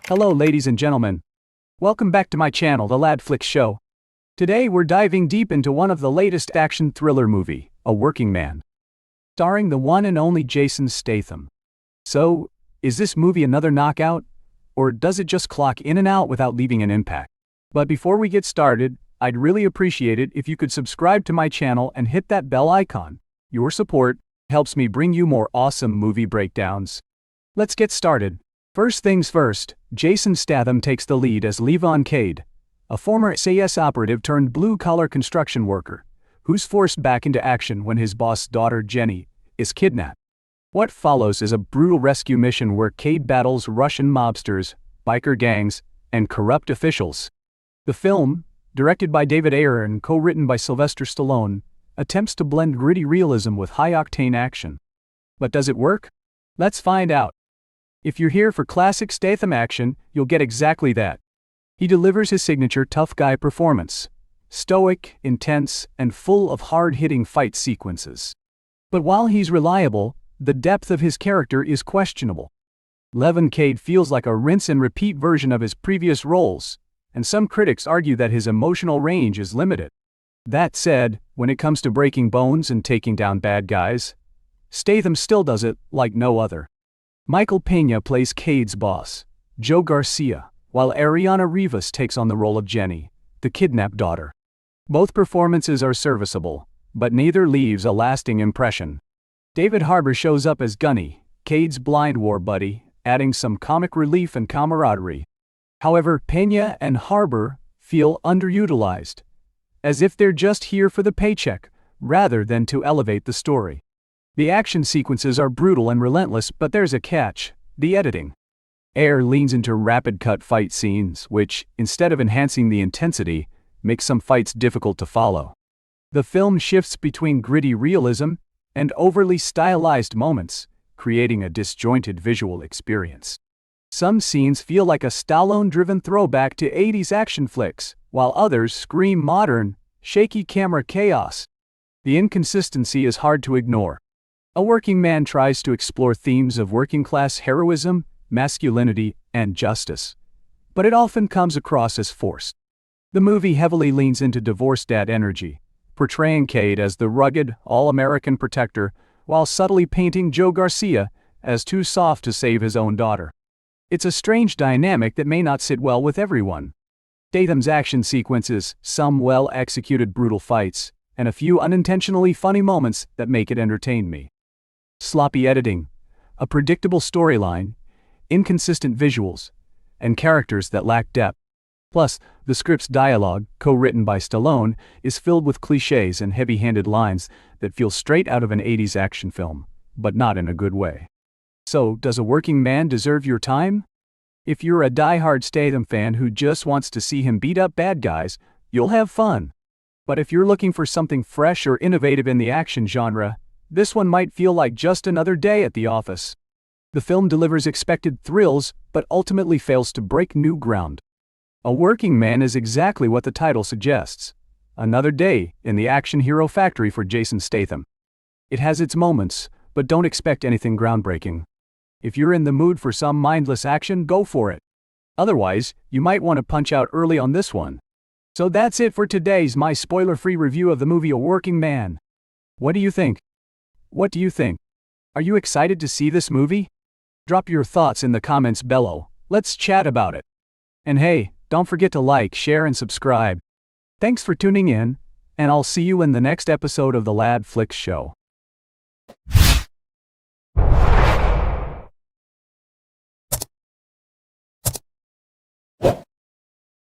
Hello ladies and gentlemen. Welcome back to my channel, The Lad Flick Show. Today we're diving deep into one of the latest action thriller movie, A Working Man, starring the one and only Jason Statham. So, is this movie another knockout? Or does it just clock in and out without leaving an impact? But before we get started, I'd really appreciate it if you could subscribe to my channel and hit that bell icon. Your support helps me bring you more awesome movie breakdowns. Let's get started. First things first, Jason Statham takes the lead as Levon Cade, a former SAS operative turned blue-collar construction worker, who's forced back into action when his boss's daughter Jenny is kidnapped. What follows is a brutal rescue mission where Cade battles Russian mobsters, biker gangs, and corrupt officials. The film, directed by David Ayer and co-written by Sylvester Stallone, attempts to blend gritty realism with high-octane action. But does it work? Let's find out. If you're here for classic Statham action, you'll get exactly that. He delivers his signature tough guy performance, stoic, intense, and full of hard-hitting fight sequences. But while he's reliable, the depth of his character is questionable. Levon Cade feels like a rinse-and-repeat version of his previous roles, and some critics argue that his emotional range is limited. That said, when it comes to breaking bones and taking down bad guys, Statham still does it like no other. Michael Pena plays Cade's boss, Joe Garcia, while Arianna Rivas takes on the role of Jenny, the kidnapped daughter. Both performances are serviceable, but neither leaves a lasting impression. David Harbour shows up as Gunny, Cade's blind war buddy, adding some comic relief and camaraderie. However, Pena and Harbour feel underutilized, as if they're just here for the paycheck, rather than to elevate the story. The action sequences are brutal and relentless, but there's a catch: the editing. Ayer leans into rapid-cut fight scenes, which, instead of enhancing the intensity, makes some fights difficult to follow. The film shifts between gritty realism and overly stylized moments, creating a disjointed visual experience. Some scenes feel like a Stallone-driven throwback to 80s action flicks, while others scream modern, shaky camera chaos. The inconsistency is hard to ignore. A Working Man tries to explore themes of working-class heroism, masculinity, and justice, but it often comes across as forced. The movie heavily leans into divorced dad energy, portraying Cade as the rugged, all-American protector, while subtly painting Joe Garcia as too soft to save his own daughter. It's a strange dynamic that may not sit well with everyone. Statham's action sequences, some well-executed brutal fights, and a few unintentionally funny moments that make it entertain me. Sloppy editing, a predictable storyline, inconsistent visuals, and characters that lack depth. Plus, the script's dialogue, co-written by Stallone, is filled with cliches and heavy-handed lines that feel straight out of an 80s action film, but not in a good way. So, does A Working Man deserve your time? If you're a die-hard Statham fan who just wants to see him beat up bad guys, you'll have fun. But if you're looking for something fresh or innovative in the action genre, this one might feel like just another day at the office. The film delivers expected thrills, but ultimately fails to break new ground. A Working Man is exactly what the title suggests: another day in the action hero factory for Jason Statham. It has its moments, but don't expect anything groundbreaking. If you're in the mood for some mindless action, go for it. Otherwise, you might want to punch out early on this one. So that's it for today's my spoiler-free review of the movie A Working Man. What do you think? What do you think? Are you excited to see this movie? Drop your thoughts in the comments below. Let's chat about it. And hey, don't forget to like, share, and subscribe. Thanks for tuning in, and I'll see you in the next episode of The Lad Flick Show.